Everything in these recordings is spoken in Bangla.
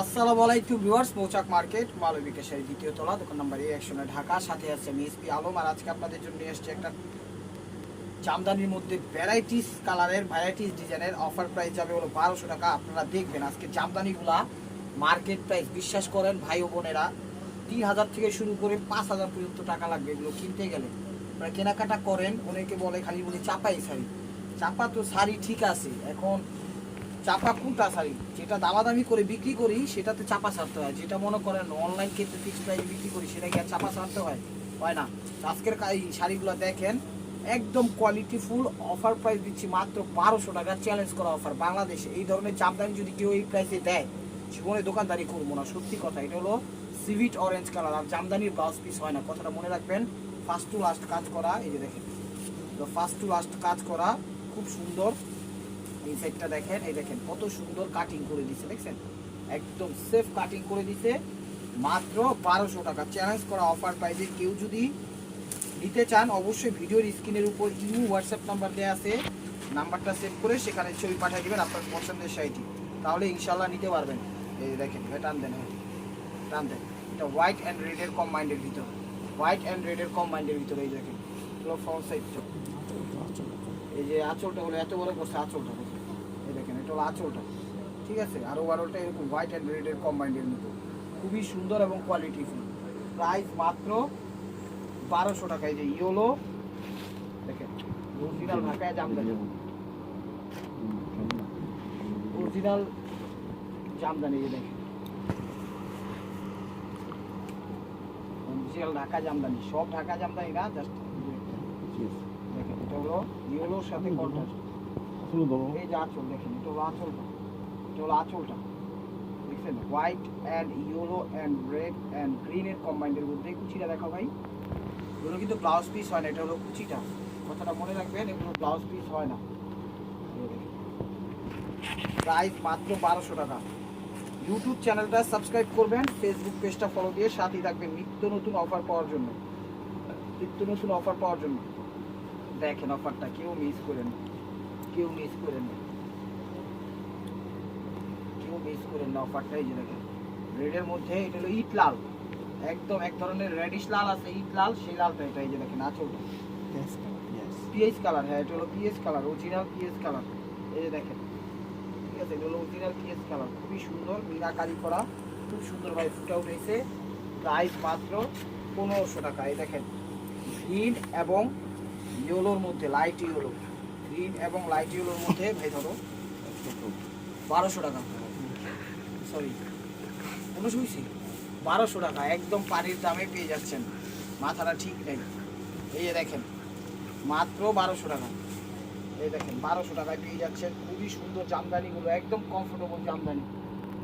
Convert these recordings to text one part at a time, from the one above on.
আসসালামু আলাইকুম ভিউয়ার্স, মৌচাক মার্কেট মালবিকা শাড়ি দ্বিতীয় তলা, দোকান নাম্বার A100 ঢাকা। সাথে আছে আমি এসপি আলম। আর আজকে আপনাদের জন্য নিয়ে এসেছি একটা জামদানির মধ্যে ভ্যারাইটিস কালারের ভ্যারাইটিস ডিজাইনের অফার প্রাইস যাবে হলো 1200 টাকা। আপনারা দেখবেন আজকে জামদানিগুলা মার্কেট প্রাইস, বিশ্বাস করেন ভাই ও বোনেরা, 3000 থেকে শুরু করে 5000 পর্যন্ত টাকা লাগবে এগুলো কিনতে গেলে। আপনারা কেনাকাটা করেন, অনেকে বলে খালি বলি চাপাই শাড়ি। চাপা তো শাড়ি ঠিক আছে, এখন চাপা কোনটা শাড়ি যেটা দামাদামি করে বিক্রি করি সেটাতে চাপা ছাড়তে হয়, যেটা মনে করেন অনলাইন ক্ষেত্রে ফিক্সড প্রাইসে বিক্রি করি সেটা কি আর চাপা ছাড়তে হয়? হয় না। আজকের এই শাড়িগুলো দেখেন, একদম কোয়ালিটি ফুল অফার প্রাইস দিচ্ছি মাত্র 1200 টাকা। চ্যালেঞ্জ করা অফার। বাংলাদেশে এই ধরনের জামদানি যদি কেউ এই প্রাইসে দেয়, জীবনে দোকানদারি করবো না, সত্যি কথা। এটা হলো সিভিট অরেঞ্জ কালার, আর জামদানির ব্লাউজ পিস হয় না, কথাটা মনে রাখবেন। ফার্স্ট টু লাস্ট কাজ করা, এই যে দেখেন, তো ফার্স্ট টু লাস্ট কাজ করা, খুব সুন্দর। এই সাইডটা দেখেন, এই দেখেন কত সুন্দর কাটিং করে দিছে, দেখছেন একদম সেফ কাটিং করে দিছে। মাত্র 1200 টাকা চ্যালেঞ্জ করা অফার প্রাইসে। কেউ যদি নিতে চান অবশ্যই ভিডিওর স্ক্রিনের উপর হোয়াটসঅ্যাপ নাম্বার দেওয়া আছে, নাম্বারটা সেভ করে সেখানে ছবি পাঠিয়ে দেবেন আপনার পছন্দের শাড়িটি, তাহলে ইনশাল্লাহ নিতে পারবেন। এই দেখেন, টান দেন, হ্যাঁ টান দেন। এটা হোয়াইট অ্যান্ড রেডের কম্বাইন্ডের ভিতর, হোয়াইট অ্যান্ড রেডের কম্বাইন্ডের ভিতরে। এই দেখেন ফ্রন্ট সাইডটা, এই যে আঁচলটা হলো এত বড় করছে, আঁচলটা এই দেখেন, এটা হলো আঁচলটা, ঠিক আছে। আর ওভারঅলটা এরকম হোয়াইট অ্যান্ড রেডের কম্বাইন্ডের মতো, খুবই সুন্দর এবং কোয়ালিটিফুল। প্রাইস মাত্র 1200 টাকা। এই যে ইয়েলো দেখেন, অরিজিনাল ঢাকায় জামদানি, অরিজিনাল জামদানি, এই দেখেন অরিজিনাল ঢাকা জামদানি, সব ঢাকা জামদানি না, জাস্ট দেখেন এটা হলো ইয়েলোর সাথে কন্ট্রাস্ট। এই যে আঁচল দেখেন, এটা হলো আঁচলটা, এটা হলো আঁচলটা, দেখছেন white and yellow and red and গ্রিনের কম্বাইন্ডের মধ্যে। কুচিটা দেখো ভাই, এগুলো কিন্তু ব্লাউজ পিস হয় না, এটা হলো কুচিটা, কথাটা মনে রাখবেন, এগুলো ব্লাউজ পিস হয় না। প্রাইস মাত্র 1200 টাকা। ইউটিউব চ্যানেলটা সাবস্ক্রাইব করবেন, ফেসবুক পেজটা ফলো দিয়ে সাথেই থাকবেন নিত্য নতুন অফার পাওয়ার জন্য, নিত্য নতুন অফার পাওয়ার জন্য। দেখেন অফারটা, কেউ মিস করেন, কেউ মিস করেন না, কেউ মিস করেন না অফারটা। এই যে দেখেন রেডের মধ্যে, এটা হলো ইট লাল, একদম এক ধরনের রেডিশ লাল আছে, ইট লাল, সেই লালটা এটা। এই যে দেখেন আঁচলটা পিএইচ কালার, হ্যাঁ এটা হলো pH colour, original pH colour. এই যে দেখেন, ঠিক আছে, এটা হলো অরিজিনাল পিএইচ কালার, খুবই সুন্দর মিনাকারি করা, খুব সুন্দরভাবে ফুটে উঠেছে। প্রাইস মাত্র 1500 টাকা। এই দেখেন গ্রিন এবং ইয়েলোর মধ্যে, লাইট ইয়েলো, গ্রিন এবং লাইট ইয়েলোর মধ্যে, ভাই ধরো 1200 টাকা, সরি 1200 টাকা, একদম পানির দামে পেয়ে যাচ্ছেন, মাথাটা ঠিক নেই। এই যে দেখেন মাত্র 1200 টাকা। এই দেখেন 1200 টাকায় পেয়ে যাচ্ছেন খুবই সুন্দর জামদানিগুলো, একদম কমফোর্টেবল জামদানি।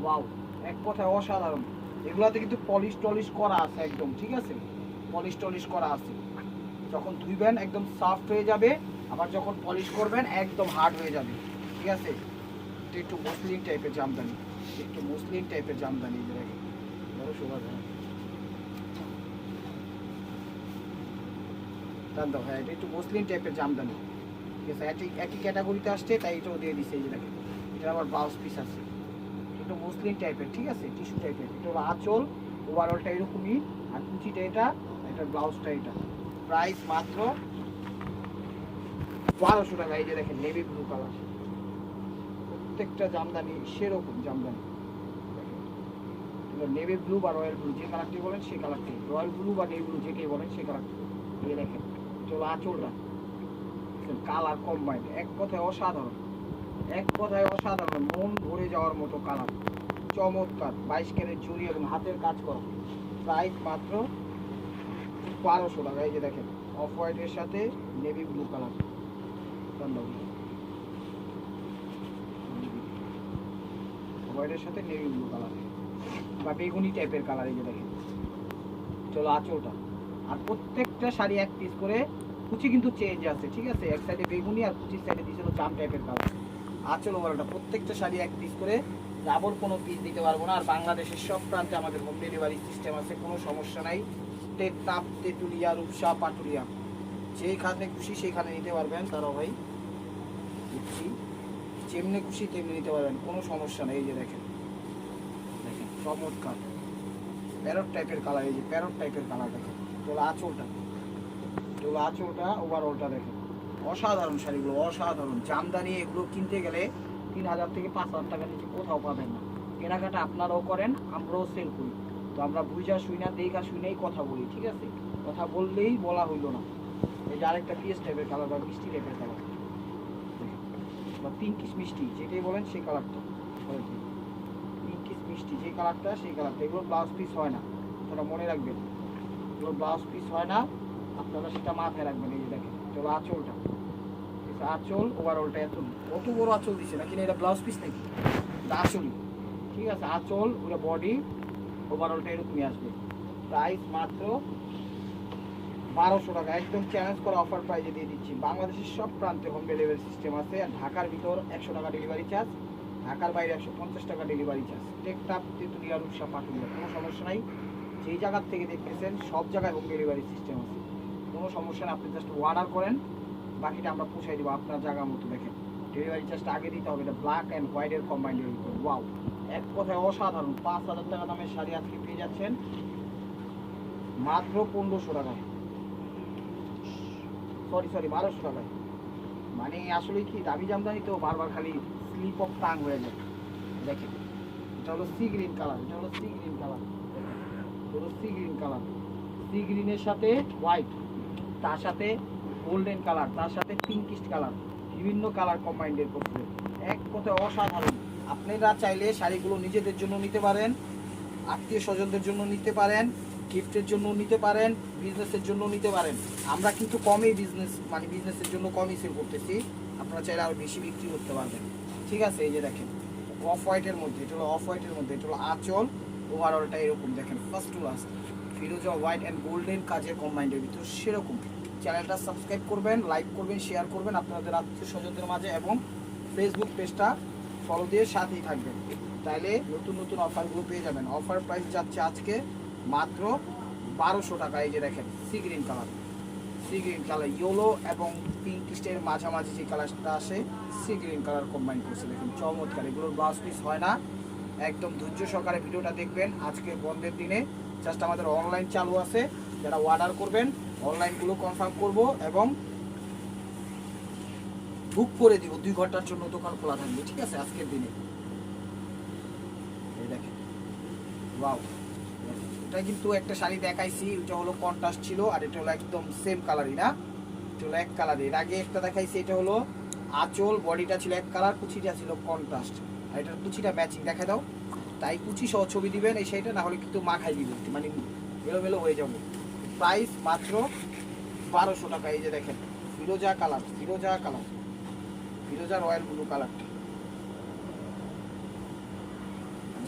ওয়াও, এক কথায় অসাধারণ। এগুলোতে কিন্তু পলিশ টলিশ করা আছে একদম, ঠিক আছে, পলিশ টলিশ করা আছে। যখন ধুইবেন একদম সফট হয়ে যাবে, আবার যখন পলিশ করবেন একদম হার্ড হয়ে যাবে, ঠিক আছে। এটা একটু মসলিন টাইপের জামদানি, একটু মসলিন টাইপের জামদানি। দেখেন বড় শোভা যায়, দাও হ্যাঁ, এটা একটু মসলিন টাইপের জামদানি, ঠিক আছে, একই ক্যাটাগরিতে আসছে তাই এটাও দিয়ে দিচ্ছে। এই যে দেখেন, এটা আবার ব্লাউজ পিস আছে, একটু মসলিন টাইপের, ঠিক আছে, টিস্যু টাইপের। এটা হলো আঁচল, ওভারঅলটা এরকমই, আর কুচিটা এটা, এটা ব্লাউজটা এটা। প্রাইস মাত্র 1200 টাকা। এই যে দেখেন নেভি ব্লু কালার, প্রত্যেকটা জামদানি সেরকম জামদানি। নেভি ব্লু বা রয়্যাল ব্লু, যে কালারটি বলেন সেই কালারটি, রয়্যাল ব্লু বা নেভি ব্লু যেটাই বলেন সেই কালারটি। এই দেখেন চলো আঁচলটা, কালার কম্বাইন্ড, এক কথায় অসাধারণ, এক কথায় অসাধারণ, মন ভরে যাওয়ার মতো কালার, চমৎকার। 22 ক্যারেট জুড়ি এবং হাতের কাজ করা। প্রাইস মাত্র 1200 টাকা। এই যে দেখেন অফ হোয়াইটের সাথে নেভি ব্লু কালার, হোয়াইটের সাথে নেভি ব্লু কালার বা বেগুনি টাইপের কালার। এই যে দেখেন চলো আঁচলটা, আর প্রত্যেকটা শাড়ি এক পিস করে, কুচি কিন্তু চেঞ্জ আছে, ঠিক আছে, এক সাইডে বেগুনি আর কুচির সাইডে দিয়েছিল জাম টাইপের কালার। আঁচল ওভারটা প্রত্যেকটা শাড়ি এক পিস করে, ডাবল কোনো পিস দিতে পারবো না। আর বাংলাদেশের সব প্রান্তে আমাদের হোম ডেলিভারি সিস্টেম আছে, কোনো সমস্যা নাই। টেকনাফ, তেঁতুলিয়া, রূপসা, পাটুরিয়া, যেইখানে খুশি সেইখানে নিতে পারবেন। তারাও ভাই বুঝছি, যেমনি খুশি তেমনি নিতে পারবেন, কোনো সমস্যা নেই। এই যে দেখেন, দেখেন চমৎকার প্যারট টাইপের কালার, এই যে প্যারট টাইপের কালার দেখেন। এগুলো আঁচলটা, এগুলো আঁচলটা, ওভারঅলটা দেখেন, অসাধারণ শাড়িগুলো, অসাধারণ। জামদানি এগুলো কিনতে গেলে 3000 থেকে 5000 টাকা নিচে কোথাও পাবেন না। কেনাকাটা আপনারাও করেন, আমরাও সেল করি। তো আমরা বুঝা শুই না, দেখা শুই নাই কথা বলি, ঠিক আছে? কথা বললেই বলা হইলো না। এই যে আরেকটা পিএস টাইপের কালার বা মিষ্টি টাইপের কালার বা পিঙ্কিশ মিষ্টি, যেটাই বলেন সেই কালারটা, পিঙ্কিশ মিষ্টি যে কালারটা সেই কালারটা। এগুলো ব্লাউজ পিস হয় না, আপনারা মনে রাখবেন, এগুলো ব্লাউজ পিস হয় না, আপনারা সেটা মাথায় রাখবেন। এই যে দেখেন, চলো আঁচলটা, আঁচল ওভারঅলটা এত কত বড় আঁচল দিচ্ছে না, কিনা এটা ব্লাউজ পিস নাকি, এটা আঁচলই, ঠিক আছে? আঁচল, ওটা বডি, ওভারঅলটা এরকমই আসবে। প্রাইস মাত্র 1200 টাকা, একদম চ্যালেঞ্জ করা অফার প্রাইজে দিয়ে দিচ্ছি। বাংলাদেশের সব প্রান্তে হোম ডেলিভারি সিস্টেম আছে। আর ঢাকার ভিতর 100 টাকা ডেলিভারি চার্জ, ঢাকার বাইরে 150 টাকা ডেলিভারি চার্জ। টেকটাপ তেঁতুলিয়া রূপসা পাটুলিয়া, কোনো সমস্যা নাই। যেই জায়গার থেকে দেখতেছেন সব জায়গায় হোম ডেলিভারি সিস্টেম আছে, কোনো সমস্যা না। আপনি জাস্ট অর্ডার করেন, বাকিটা আমরা পৌঁছাই দেবো আপনার জায়গা মতো। দেখেন ডেলিভারি চার্জটা আগে দিতে হবে। এটা ব্ল্যাক অ্যান্ড হোয়াইটের কম্বাইন্ডের ভিতর, ওয়াও, এক কথায় অসাধারণ। 5000 টাকা দামের শাড়ি আজকে পেয়ে যাচ্ছেন মাত্র 1500 টাকায়, সরি 1200 টাকায়। মানে আসলে কি দামি জামদানি তো বারবার খালি স্লিপ অফ টাং হয়ে যায়। দেখেন এটা হলো সি গ্রিন কালার, এটা হলো সি গ্রিন কালার, হলো সি গ্রিন কালার, সি গ্রিনের সাথে হোয়াইট, তার সাথে গোল্ডেন কালার, তার সাথে পিঙ্কিশ কালার, বিভিন্ন কালার কম্বাইন্ডের করছে। এক কথায় অসাধারণ। আপনারা চাইলে শাড়িগুলো নিজেদের জন্য নিতে পারেন, আত্মীয় স্বজনদের জন্য নিতে পারেন, গিফটের জন্য নিতে পারেন, বিজনেসের জন্য নিতে পারেন। আমরা কিন্তু কমই বিজনেস, মানে বিজনেসের জন্য কমই সেল করতেছি, আপনারা চাইলে আরও বেশি বিক্রি করতে পারবেন, ঠিক আছে? এই যে দেখেন অফ হোয়াইটের মধ্যে, এটা হলো অফ হোয়াইটের মধ্যে, এটা হলো আঁচল, ওভারঅলটা এরকম দেখেন, first to last Firoza white and golden কাজের কম্বাইন্ডের ভিতর সেরকম। চ্যানেলটা সাবস্ক্রাইব করবেন, লাইক করবেন, শেয়ার করবেন আপনাদের আত্মীয় স্বজনদের মাঝে, এবং ফেসবুক পেজটা ফলো দিয়ে সাথেই থাকবেন, তাইলে নতুন নতুন অফারগুলো পেয়ে যাবেন। অফার প্রাইস যাচ্ছে আজকে মাত্র 1200 টাকা। এই যে দেখেন sea green colour, sea green colour, yellow এবং পিঙ্কিশের মাঝামাঝি যে কালারটা আসে, সি গ্রিন কালার কম্বাইন করছে, দেখেন চমৎকার। এগুলোর ব্লাউজ পিস হয় না, একদম ধৈর্য সহকারে ভিডিওটা দেখবেন। আজকে বন্ধের দিনে জাস্ট আমাদের অনলাইন চালু আছে, যারা অর্ডার করবেন অনলাইনগুলো কনফার্ম করব এবং বুক করে দিব, 2 ঘন্টার জন্য দোকান খোলা থাকবে, ঠিক আছে? আজকের দিনে এই দেখেন, ওয়াও, এটা কিন্তু একটা শাড়ি দেখাইছি, এটা হলো কন্ট্রাস্ট ছিল, আর এটা হলো একদম সেম কালারই না, এটা হলো এক কালারই। এর আগে একটা দেখাইছি, এটা হলো আঁচল, বডিটা ছিল এক কালার, কুচিটা ছিল কন্ট্রাস্ট, আর এটার কুচিটা ম্যাচিং, দেখা দাও। তাই কুচি সহ ছবি দিবেন এই শাড়িটা, না হলে কিন্তু মাখাই দিবেন, মানে এলোমেলো হয়ে যাবে। প্রাইস মাত্র 1200 টাকা। এই যে দেখেন ফিরোজা কালার, ফিরোজা কালার, ফিরোজা রয়্যাল ব্লু কালারটা।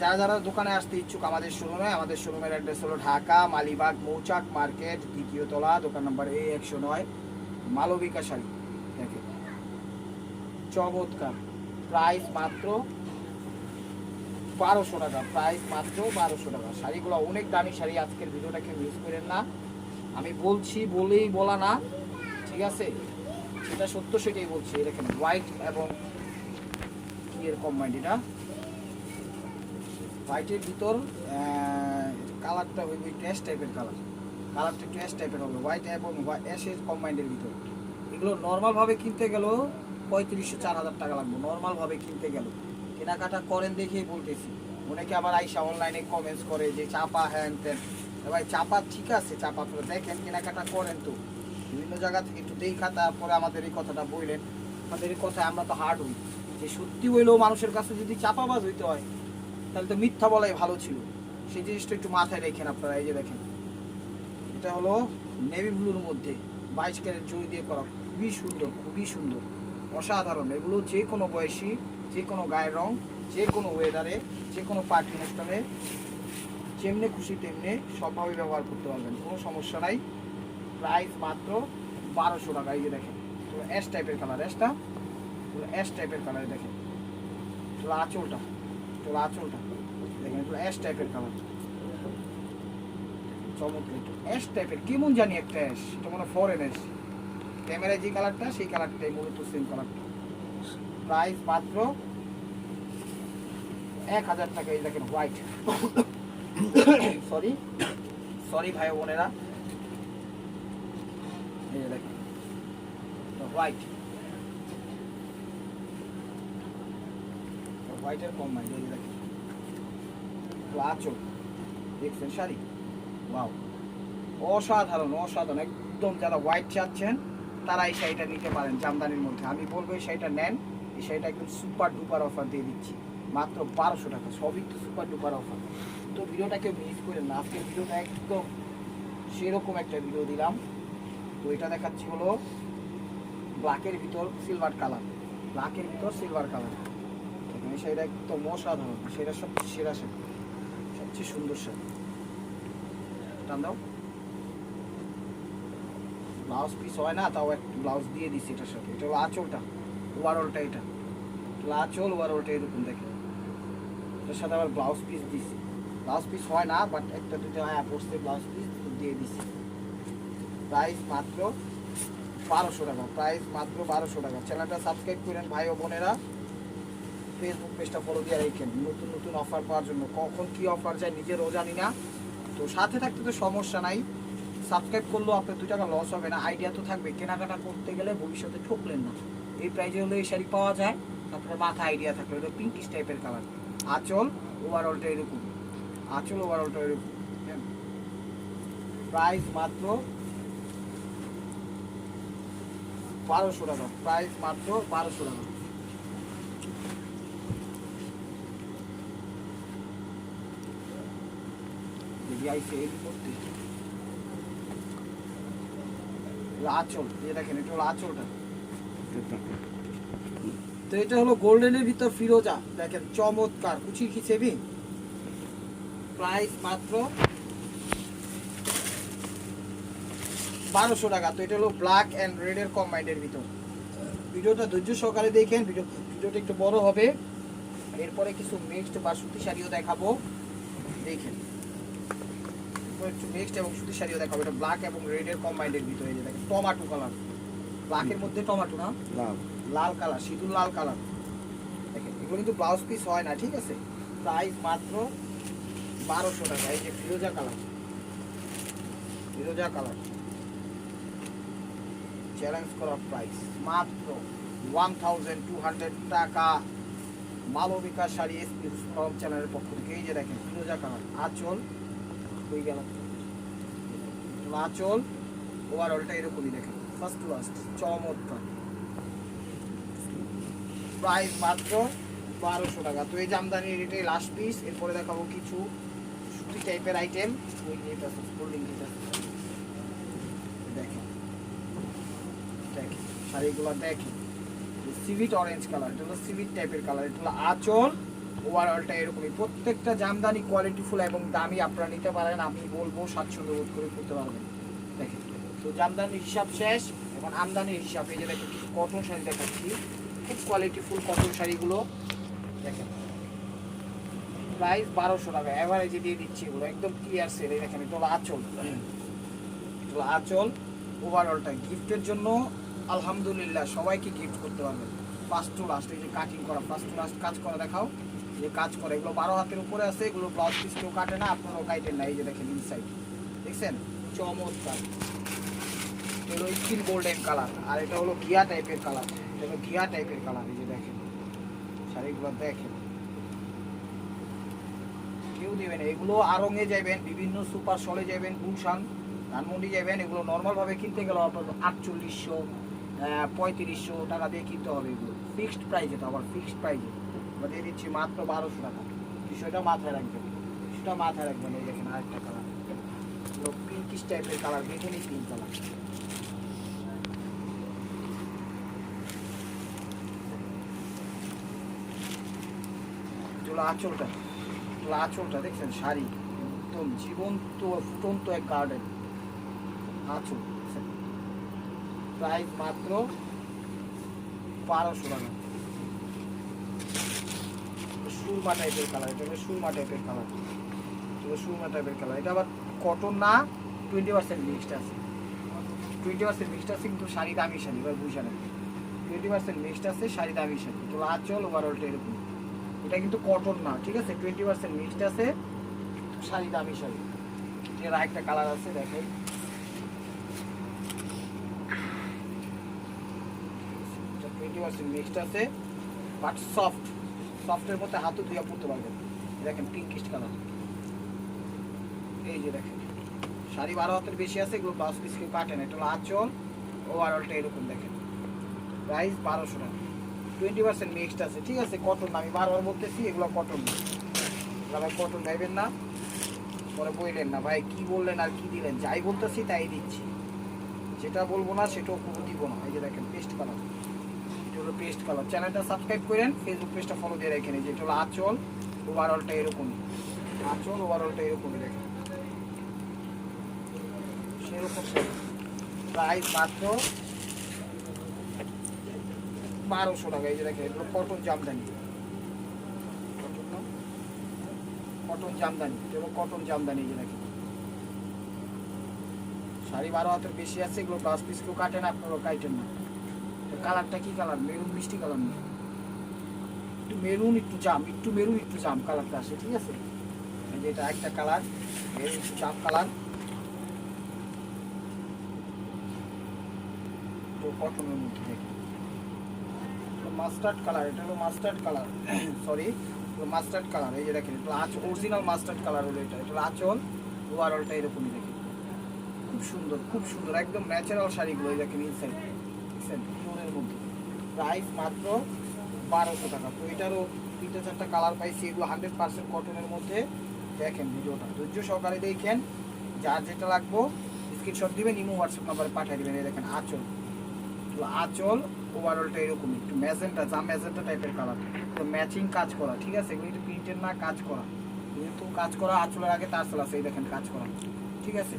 যারা যারা দোকানে আসতে ইচ্ছুক আমাদের শোরুমে, আমাদের শোরুমের অ্যাড্রেস হলো ঢাকা মালিবাগ মৌচাক মার্কেট, 2য় তলা, দোকান নম্বর A109, মালবিকা শাড়ি। দেখেন চমৎকার, প্রাইস মাত্র 1200 টাকা, প্রাইস মাত্র 1200 টাকা। শাড়িগুলো অনেক দামি শাড়ি, আজকের ভিডিওটাকে মিস করেন না। আমি বলছি বলেই বলা না, ঠিক আছে? সেটা সত্য, সেটাই বলছি। দেখেন হোয়াইট এবং কি এর কম্বাইন্ড, এটা হোয়াইটের ভিতর কালারটা হইবে ক্যাশ টাইপের কালার, কালারটা ক্যাশ টাইপের হবে, হোয়াইট এবং অ্যাশের কম্বাইন্ডের ভিতর। এগুলো নর্মালভাবে কিনতে গেলেও 3500-4000 টাকা লাগবে, নর্মালভাবে কিনতে গেল। কেনাকাটা করেন দেখেই বলতেছি। অনেকে আবার আইসা অনলাইনে কমেন্টস করে যে চাপা হ্যান ত্যান, ভাই চাপা ঠিক আছে, চাপা আপনারা দেখেন, কেনাকাটা করেন তো বিভিন্ন জায়গা থেকে একটু দেখা, তারপরে আমাদের এই কথাটা বললেন। আমাদের এই কথায় আমরা তো হার্ড হই, যে সত্যি হইলেও মানুষের কাছে যদি চাপাবাজ হইতে হয় তাহলে তো মিথ্যা বলাই ভালো ছিল, সেই জিনিসটা একটু মাথায় রেখেন আপনারা। এই যে দেখেন এটা হলো নেভি ব্লুর মধ্যে 22 ক্যারেট জড়ি দিয়ে করা, খুবই সুন্দর, খুবই সুন্দর, অসাধারণ। এগুলো যে কোনো বয়সী, যে কোনো গায়ের রং, যে কোনো ওয়েদারে, যে কোনো পার্টি অনুষ্ঠানে যেমনি খুশি তেমনি সবভাবে ব্যবহার করতে পারবেন, কোনো সমস্যা নাই। প্রাইস মাত্র 1200 টাকা। এই যে দেখেন অ্যাশ টাইপের কালার, অ্যাশটা অ্যাশ টাইপের কালার, দেখেন আঁচলটা, আঁচলটা দেখেন অ্যাশ টাইপের কালার, চমৎকার। অ্যাশ টাইপের কেমন জানি একটা অ্যাশ, এটা মনে ফরেন অ্যাশ, ক্যামেরায় যে কালারটা সেই কালারটাই মূলত সেম কালারটা। প্রাইস মাত্র 1000 টাকা। এই দেখেন হোয়াইট, সরি সরি ভাই বোনেরা, এই যে দেখেন হোয়াইট, হোয়াইটের কম নাই। এই যে দেখেন আঁচল দেখছেন শাড়ি, ওয়াও অসাধারণ অসাধারণ একদম। যারা হোয়াইট চাচ্ছেন তারা এই শাড়িটা নিতে পারেন জামদানির মধ্যে। আমি বলবো এই শাড়িটা নেন, এই শাড়িটা একদম সুপার ডুপার অফার দিয়ে দিচ্ছি মাত্র 1200 টাকা। সবই তো সুপার ডুপার অফার। তো ভিডিওটাকে মিস করেন না, আজকের ভিডিওটা একদম সেরকম একটা ভিডিও দিলাম। তো এটা দেখাচ্ছি হলো ব্ল্যাকের ভিতর সিলভার কালার, ব্ল্যাকের ভিতর সিলভার কালার। এই শাড়িটা একদম অসাধারণ, সেটা সবচেয়ে সেরা শাড়ি, সবচেয়ে সুন্দর শাড়ি। টান দাও, ব্লাউজ পিস হয় না, তাও একটা ব্লাউজ দিয়ে দিচ্ছি এটার সাথে। এটা হলো আঁচলটা, ওভারঅলটা, এটা আঁচল ওভারঅলটা এরকম দেখে। এটার সাথে আবার ব্লাউজ পিস দিচ্ছি, ব্লাউজ পিস হয় না বাট একটা দুটো পড়ছে ব্লাউজ পিস দিয়ে দিচ্ছি। প্রাইস মাত্র 1200 টাকা, প্রাইস মাত্র 1200 টাকা। চ্যানেলটা সাবস্ক্রাইব করেন ভাই ও বোনেরা, ফেসবুক পেজটা ফলো দিয়ে রাখেন নতুন নতুন অফার পাওয়ার জন্য। কখন কি অফার যায় নিজেরও জানি না, তো সাথে থাকতে তো সমস্যা নাই। সাবস্ক্রাইব করলেও আপনার 2 টাকা লস হবে না, আইডিয়া তো থাকবে। কেনাকাটা করতে গেলে ভবিষ্যতে ঠকলেন না। এই প্রাইজে হলে এই শাড়ি পাওয়া যায়, আপনার মাথা আইডিয়া থাকবে। এটা পিঙ্কিশ টাইপের কালার, আঁচল ওভারঅলটা এরকম, আঁচল ওভারঅলটা এরকম। প্রাইস মাত্র 1200 টাকা, প্রাইস মাত্র 1200 টাকা। আঁচল এই দেখেন, এটা হলো আঁচলটা। তো এটা হলো গোল্ডেনের ভিতর ফিরোজা, দেখেন চমৎকার কুচি খিচেবি। প্রাইস মাত্র 1200 টাকা। তো এটা হলো ব্ল্যাক এন্ড রেড এর কম্বাইন্ডের ভিতর। ভিডিওটা ধৈর্য সহকারে দেখেন, ভিডিওটা একটু বড় হবে। এরপরে কিছু মিক্সড বা সুতি শাড়িও দেখাবো, দেখেন একটু মিক্সড এবং সুতি শাড়িও দেখাবো। এটা ব্ল্যাক এবং রেড এর কম্বাইন্ডের ভিতরে। এই যে দেখেন টমেটো কালার, ব্ল্যাকের মধ্যে টমেটো না লাল কালার, সিঁদুর লাল কালার। দেখেন এগুলো কিন্তু ব্লাউজ পিস হয় না, ঠিক আছে। প্রাইস মাত্র 1200 টাকা। এই যে ফিরোজা কালার, ফিরোজা কালার চ্যালেঞ্জ করা প্রাইস মাত্র 1200 টাকা। মালবিকা শাড়ি এসপি হুসমান চ্যানেলের পক্ষ থেকে। এই যে দেখেন ফিরোজা কালার, আঁচল হয়ে গেল, আঁচল ওভারঅলটা এরকমই দেখেন, ফার্স্ট লাস্ট চমৎকার। প্রাইস মাত্র 1200 টাকা। তো এই জামদানির এটাই লাস্ট পিস। এরপরে দেখাবো কিছু সুতি টাইপের আইটেম। ওই এটা ফোল্ডিং এটা দেখেন, দেখেন শাড়িগুলো দেখেন, সিভিট অরেঞ্জ কালার, এটা হলো সিভিট টাইপের কালার। এটা হলো আঁচল ওভারঅলটা এরকমই। প্রত্যেকটা জামদানি কোয়ালিটিফুল এবং দামি, আপনারা নিতে পারেন। আমি বলবো স্বাচ্ছন্দ্য বোধ করে করতে পারবেন। দেখেন তো জামদানির হিসাব শেষ, এখন আমদানির হিসাব। এই যে দেখেন কিছু কটন শাড়ি দেখাচ্ছি, খুব কোয়ালিটিফুল কটন শাড়িগুলো দেখেন। প্রাইস 1200 টাকা, অ্যাভারেজে দিয়ে দিচ্ছি এগুলো, একদম ক্লিয়ার সেল। এই দেখেন এটা হলো আঁচল, এটা হলো আঁচল ওভারঅলটা। গিফটের জন্য আলহামদুলিল্লাহ সবাইকে গিফট করতে পারবেন। ফার্স্ট টু লাস্ট, এই যে কাটিং করা, ফার্স্ট টু লাস্ট কাজ করা দেখাও, যে কাজ করে। এগুলো 12 হাতের উপরে আছে, এগুলো ব্লাউজ পিস কেউ কাটে না, আপনারাও কাটেন না। এই যে দেখেন ইনসাইড, দেখছেন চমৎকার। এটা হলো স্কিন গোল্ডেন কালার, আর এটা হলো ঘিয়া টাইপের কালার, এটা হলো ঘিয়া টাইপের কালার। এই যে দেখেন শাড়িগুলো দেখেন, কেউ দেবেন। এগুলো আড়ংয়ে যাবেন, বিভিন্ন সুপার শলে যাবেন, গুলশান ধানমন্ডি যাবেন, এগুলো নর্মালভাবে কিনতে গেলে আপনার 4800 3500 টাকা দিয়ে কিনতে হবে। এগুলো ফিক্সড প্রাইসে, তো আবার ফিক্সড প্রাইসে আমরা দিয়ে দিচ্ছি মাত্র 1200 টাকা। বিষয়টা মাথায় রাখবেন, বিষয়টা মাথায় রাখবেন। এই দেখেন আরেকটা কালার, পিঙ্কিশ টাইপের কালার, বেগুনি পিঙ্ক কালার। চলো আঁচলটা, আঁচলটা দেখছেন শাড়ি একদম জীবন্ত ফুটন্ত এক গার্ডেন আঁচল। প্রাইস মাত্র 1200 টাকা। সুরমা টাইপের কালার, এটা হলো সুরমা টাইপের কালার, এটা সুরমা টাইপের কালার। এটা আবার কটন না, 20% মিক্সড আছে, 20% মিক্সড আছে, কিন্তু শাড়ি দামি শাড়ি। এবার বুঝে নেন 20% মিক্সড আছে, শাড়ি দামি শাড়ি। তো আঁচল ওভারঅলটা এরকম, এটা কিন্তু কটন না, ঠিক আছে, 20% মিক্সড আছে। শাড়ি দামি শাড়ি। এর আরেকটা কালার আছে, দেখাই। এটা 20% মিক্সড আছে, বাট সফট। সফটের মধ্যে হাতও ধুয়ে পড়তে পারবেন। দেখেন পিঙ্কিশ কালার। এই যে দেখেন শাড়ি 12 হাতের বেশি আছে, এগুলো ব্লাউজ পিস কেউ কাটে না। এটা হলো আঁচল, ওভারঅলটা এরকম দেখেন। প্রাইস 1200 টাকা, 20% মিক্সড আছে, ঠিক আছে। কটন না, আমি বারবার বলতেছি এগুলো কটন না। ভাই কটন নেবেন না, পরে বললেন না ভাই কি বললেন আর কি দিলেন। যাই বলতেছি তাই দিচ্ছি, যেটা বলবো না সেটাও কোনো দিব না। এই যে দেখেন পেস্ট কালার, এটা হলো পেস্ট কালার। চ্যানেলটা সাবস্ক্রাইব করেন, ফেসবুক পেজটা ফলো দিয়ে রাখেন। এই যে এটা হলো আঁচল, ওভারঅলটা এরকমই। আঁচল ওভারঅলটা এরকমই দেখেন, সেরকম শাড়ি। প্রাইস মাত্র 1200 টাকা। এই যে দেখেন এগুলো কটন জামদানি, কটন জামদানি, এগুলো কটন জামদানি। এই যে দেখেন শাড়ি 12 হাতের বেশি আছে, এগুলো ব্লাউজ পিস কেউ কাটে না, আপনারাও কাটেন না। কালারটা কি কালার? মেরুন মিষ্টি কালার নেই, একটু মেরুন একটু জাম, একটু মেরুন একটু জাম কালারটা আসে, ঠিক আছে। এই যে এটা একটা কালার, মেরুন একটু জাম কালার, তো কটনের মধ্যে দেখেন মাস্টার্ড কালার। এটা হলো mustard colour, sorry mustard colour. এই যে দেখেন এটা আঁচল, অরিজিনাল মাস্টার্ড কালার হলো এটা। এটা হলো আঁচল, ওভারঅলটা এরকমই দেখেন, খুব সুন্দর, খুব সুন্দর, একদম ন্যাচারাল শাড়িগুলো। এই দেখেন ইনসাইড, দেখছেন পিওরের মধ্যে। প্রাইস মাত্র 1200 টাকা। তো এটারও 3-4টা কালার পাইছি, এগুলো 100% কটনের মধ্যে। দেখেন ভিডিওটা ধৈর্য সহকারে দেখেন, যার যেটা লাগবো স্ক্রিনশট দিবেন, ইমো হোয়াটসঅ্যাপ নাম্বারে পাঠিয়ে দিবেন। এই দেখেন আঁচল, আঁচল ওভারঅলটা এরকম একটু ম্যাজেন্টা, জাম ম্যাজেন্টা টাইপের কালার, তো ম্যাচিং কাজ করা, ঠিক আছে। এগুলো একটু প্রিন্টের না, কাজ করা, কিন্তু কাজ করা। আঁচলের আগে তারসেল আছে, এই দেখেন কাজ করা, ঠিক আছে।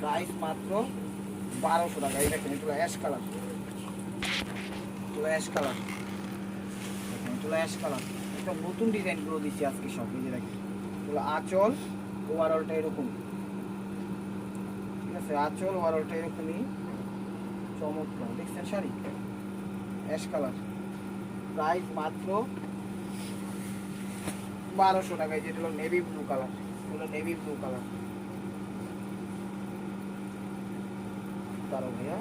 প্রাইস মাত্র 1200 টাকা। এই দেখেন এগুলো অ্যাশ কালার, এগুলো অ্যাশ কালার, দেখেন এগুলো অ্যাশ কালার। একদম নতুন ডিজাইনগুলো দিচ্ছি আজকে সব। এই যে দেখেন এগুলো আঁচল, ওভারঅলটা এরকম, ঠিক আছে। আঁচল ওভারঅলটা এরকমই চমৎকার, দেখছেন শাড়ি অ্যাশ কালার। প্রাইস মাত্র 1200 টাকায়। যেটা হলো নেভি ব্লু কালার, হলো নেভি ব্লু কালার। তারও ভাইয়া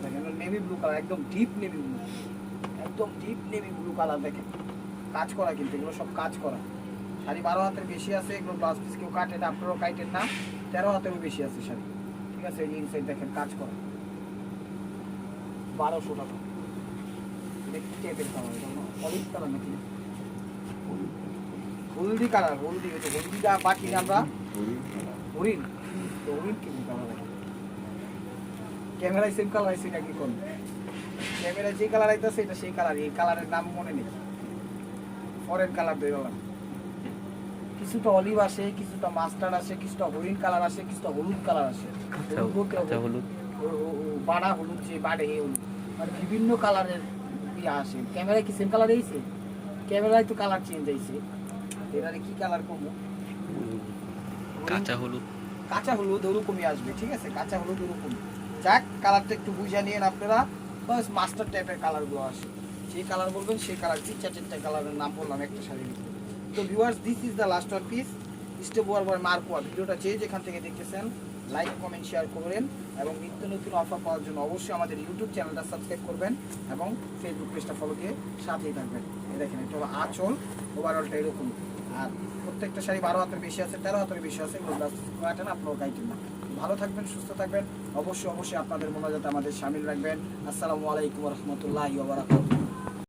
দেখেন নেভি ব্লু কালার, একদম ডিপ নেভি ব্লু, একদম ডিপ নেভি ব্লু কালার। দেখেন কাজ করা, কিন্তু এগুলো সব কাজ করা। শাড়ি 12 হাতের বেশি আছে, এগুলো ব্লাউজ পিস কেউ কাটে না, আপনারাও কাটেন না। 13 হাতেরও বেশি আছে শাড়ি, ঠিক আছে। এই ইনসাইড দেখেন কাজ করা, 1200 টাকা। এটা কি টাইপের কালার? এটা অলিভ কালার নাকি হলদি কালার? হলদি, ওই যে হলদিটা বাকি না আমরা, হরিণ, তো হরিণ কি কালার? ক্যামেরায় সেম কালার আছে নাকি? কোন ক্যামেরায় যে কালার আইতেছে এটা সেই কালার। এই কালারের নাম মনে নেই, ফরেন কালার বেরোলাম। কিছুটা অলিভ আসে, কিছুটা মাস্টার্ড আসে, কিছুটা হরিণ কালার আসে, কিছুটা হলুদ কালার আসে। হলুদ, বাড়া হলুদ, যে বাড়ে এই হলুদ, মানে বিভিন্ন কালারের ইয়ে আসে। ক্যামেরায় কি সেম কালার এইছে? ক্যামেরায় তো কালার চেঞ্জ হয়েছে। এটারে কি কালার করবো? কাঁচা হলুদ, কাঁচা হলুদ ওরকমই আসবে, ঠিক আছে। কাঁচা হলুদ ওরকমই, যাক কালারটা একটু বুঝে নিয়েন আপনারা। বাস মাস্টার টাইপের কালারগুলো আসে, সেই কালার বলবেন সেই কালার। 3-4টা কালারের নাম বললাম একটা শাড়ির। তো viewers, this is the last one piece step wear by মার্কোয়া। ভিডিওটা যে যেখান থেকে দেখতেছেন লাইক কমেন্ট শেয়ার করবেন, এবং নিত্য নতুন অফার পাওয়ার জন্য অবশ্যই আমাদের ইউটিউব চ্যানেলটা সাবস্ক্রাইব করবেন এবং ফেসবুক পেজটা ফলো দিয়ে সাথেই থাকবেন। এই দেখেন এটা হলো আঁচল, ওভারঅলটা এরকম। আর প্রত্যেকটা শাড়ি 12 হাতের বেশি আছে, 13 হাতের বেশি আছে, এগুলো কাটেন, আপনারাও কাটেন না। ভালো থাকবেন, সুস্থ থাকবেন, অবশ্যই অবশ্যই আপনাদের মনোজাতে আমাদের শামিল রাখবেন। আসসালামু আলাইকুম ওয়া রাহমাতুল্লাহি ওয়া বারাকাতুহু।